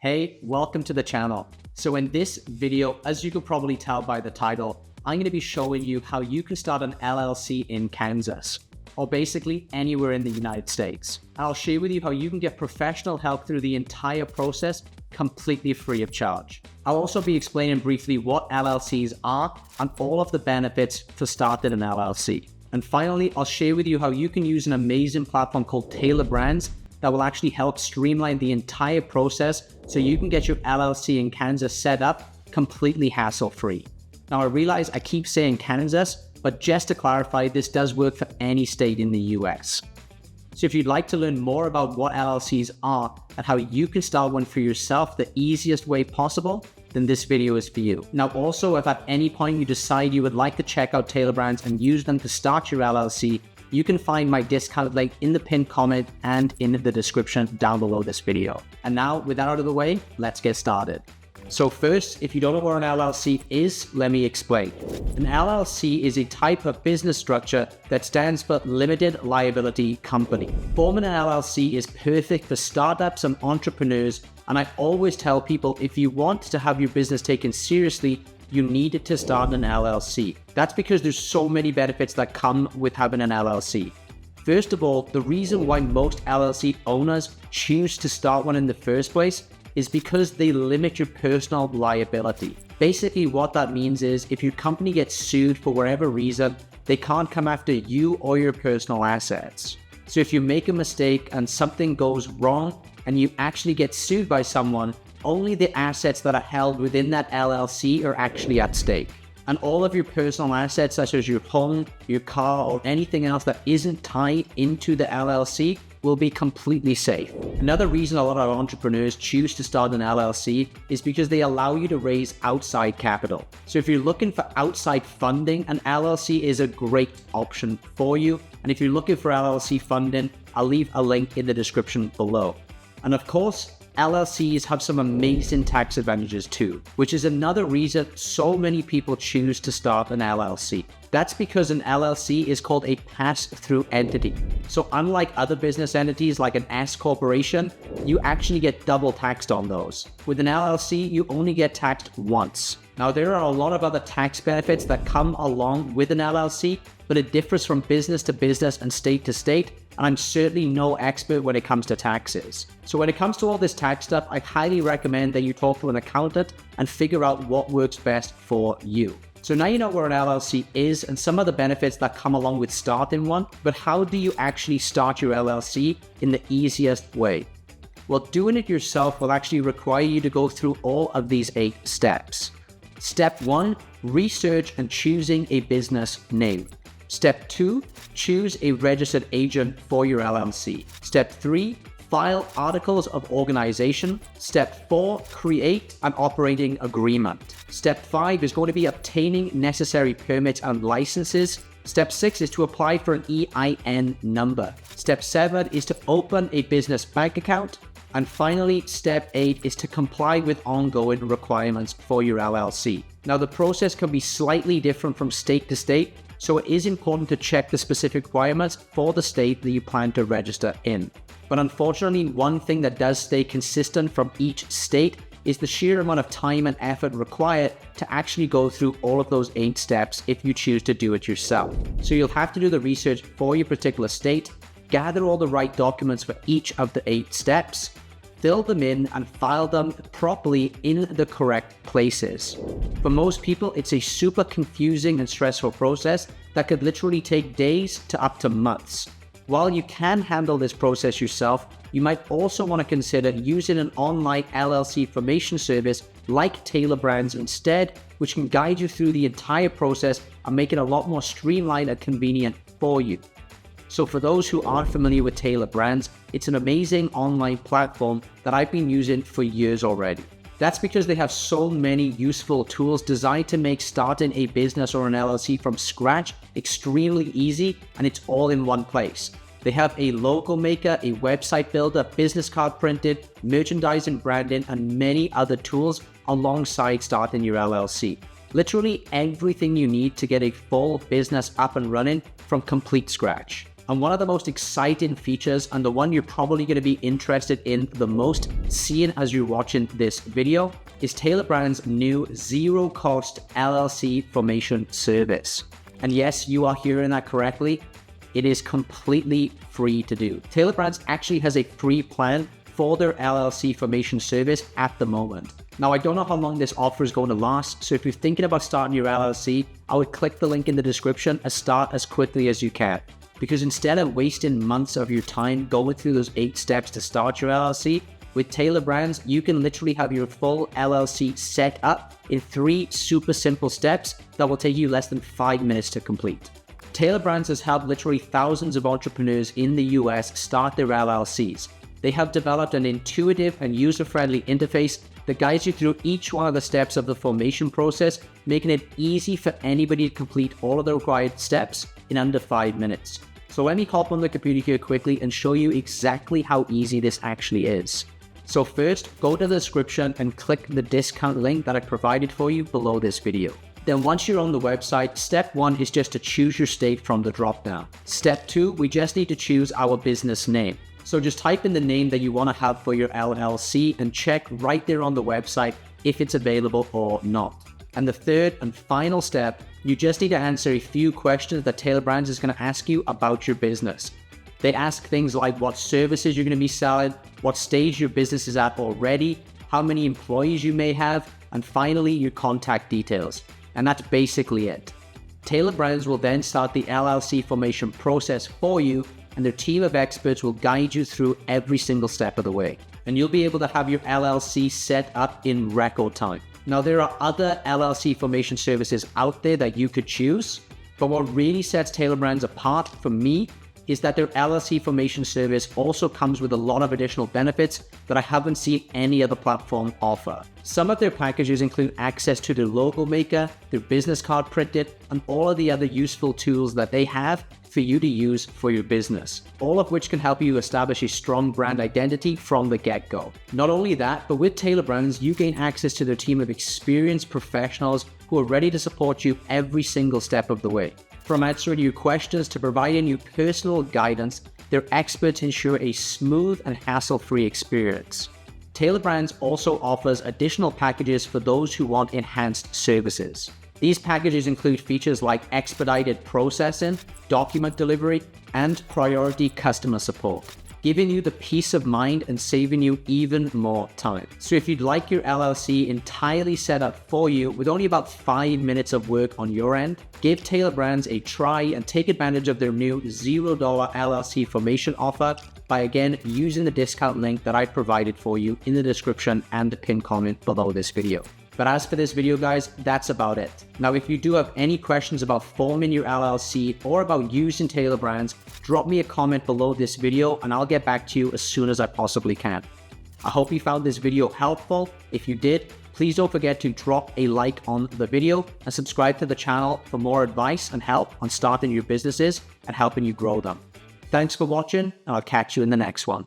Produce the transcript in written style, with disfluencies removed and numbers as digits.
Hey, welcome to the channel. So in this video, as you could probably tell by the title, I'm going to be showing you how you can start an LLC in Kansas, or basically anywhere in the United States. I'll share with you how you can get professional help through the entire process completely free of charge. I'll also be explaining briefly what LLCs are and all of the benefits for starting an LLC. And finally, I'll share with you how you can use an amazing platform called Tailor Brands that will actually help streamline the entire process so you can get your LLC in Kansas set up completely hassle-free. Now I realize I keep saying Kansas, but just to clarify, this does work for any state in the US. So if you'd like to learn more about what LLCs are and how you can start one for yourself the easiest way possible, then this video is for you. Now also, if at any point you decide you would like to check out Tailor Brands and use them to start your LLC, you can find my discount link in the pinned comment and in the description down below this video. And now, with that out of the way, let's get started. So first, if you don't know what an LLC is, let me explain. An LLC is a type of business structure that stands for Limited Liability Company. Forming an LLC is perfect for startups and entrepreneurs, and I always tell people if you want to have your business taken seriously, you need to start an LLC. That's because there's so many benefits that come with having an LLC. First of all, the reason why most LLC owners choose to start one in the first place is because they limit your personal liability. Basically, what that means is if your company gets sued for whatever reason, they can't come after you or your personal assets. So if you make a mistake and something goes wrong and you actually get sued by someone, only the assets that are held within that LLC are actually at stake. And all of your personal assets, such as your home, your car, or anything else that isn't tied into the LLC, will be completely safe. Another reason a lot of entrepreneurs choose to start an LLC is because they allow you to raise outside capital. So if you're looking for outside funding, an LLC is a great option for you. And if you're looking for LLC funding, I'll leave a link in the description below. And of course, LLCs have some amazing tax advantages too, which is another reason so many people choose to start an LLC. That's because an LLC is called a pass-through entity. So unlike other business entities like an S corporation, you actually get double taxed on those. With an LLC, you only get taxed once. Now, there are a lot of other tax benefits that come along with an LLC, but it differs from business to business and state to state, and I'm certainly no expert when it comes to taxes. So when it comes to all this tax stuff, I highly recommend that you talk to an accountant and figure out what works best for you. So now you know what an LLC is and some of the benefits that come along with starting one, but how do you actually start your LLC in the easiest way? Well, doing it yourself will actually require you to go through all of these 8 steps. Step 1, research and choosing a business name. Step 2, choose a registered agent for your LLC. Step 3, file articles of organization. Step 4, create an operating agreement. Step 5 is going to be obtaining necessary permits and licenses. Step 6 is to apply for an EIN number. Step 7 is to open a business bank account. And finally, step 8 is to comply with ongoing requirements for your LLC. Now, the process can be slightly different from state to state, so it is important to check the specific requirements for the state that you plan to register in. But unfortunately, one thing that does stay consistent from each state is the sheer amount of time and effort required to actually go through all of those 8 steps if you choose to do it yourself. So you'll have to do the research for your particular state, gather all the right documents for each of the 8 steps, fill them in and file them properly in the correct places. For most people, it's a super confusing and stressful process that could literally take days to up to months. While you can handle this process yourself, you might also want to consider using an online LLC formation service like Tailor Brands instead, which can guide you through the entire process and make it a lot more streamlined and convenient for you. So for those who aren't familiar with Tailor Brands, it's an amazing online platform that I've been using for years already. That's because they have so many useful tools designed to make starting a business or an LLC from scratch extremely easy, and it's all in one place. They have a logo maker, a website builder, business card printed, merchandising, branding, and many other tools alongside starting your LLC. Literally everything you need to get a full business up and running from complete scratch. And one of the most exciting features, and the one you're probably going to be interested in the most, seeing as you're watching this video, is Tailor Brands' new zero-cost LLC formation service. And yes, you are hearing that correctly. It is completely free to do. Tailor Brands actually has a free plan for their LLC formation service at the moment. Now, I don't know how long this offer is going to last, so if you're thinking about starting your LLC, I would click the link in the description and start as quickly as you can. Because instead of wasting months of your time going through those 8 steps to start your LLC, with Tailor Brands, you can literally have your full LLC set up in 3 super simple steps that will take you less than 5 minutes to complete. Tailor Brands has helped literally thousands of entrepreneurs in the US start their LLCs. They have developed an intuitive and user-friendly interface that guides you through each one of the steps of the formation process, making it easy for anybody to complete all of the required steps in under 5 minutes. So let me hop on the computer here quickly and show you exactly how easy this actually is. So first, go to the description and click the discount link that I provided for you below this video. Then once you're on the website, step 1 is just to choose your state from the drop-down. Step 2, we just need to choose our business name. So just type in the name that you want to have for your LLC and check right there on the website if it's available or not. And the third and final step, you just need to answer a few questions that Tailor Brands is going to ask you about your business. They ask things like what services you're going to be selling, what stage your business is at already, how many employees you may have, and finally your contact details. And that's basically it. Tailor Brands will then start the LLC formation process for you, and their team of experts will guide you through every single step of the way. And you'll be able to have your LLC set up in record time. Now, there are other LLC formation services out there that you could choose, but what really sets Tailor Brands apart from me is that their LLC formation service also comes with a lot of additional benefits that I haven't seen any other platform offer. Some of their packages include access to their logo maker, their business card printed, and all of the other useful tools that they have for you to use for your business, all of which can help you establish a strong brand identity from the get-go. Not only that, but with Tailor Brands, you gain access to their team of experienced professionals who are ready to support you every single step of the way. From answering your questions to providing you personal guidance, their experts ensure a smooth and hassle-free experience. Tailor Brands also offers additional packages for those who want enhanced services. These packages include features like expedited processing, document delivery, and priority customer support, giving you the peace of mind and saving you even more time. So if you'd like your LLC entirely set up for you with only about 5 minutes of work on your end, give Tailor Brands a try and take advantage of their new $0 LLC formation offer by again using the discount link that I provided for you in the description and the pinned comment below this video. But as for this video, guys, that's about it. Now, if you do have any questions about forming your LLC or about using Tailor Brands, drop me a comment below this video and I'll get back to you as soon as I possibly can. I hope you found this video helpful. If you did, please don't forget to drop a like on the video and subscribe to the channel for more advice and help on starting your businesses and helping you grow them. Thanks for watching, and I'll catch you in the next one.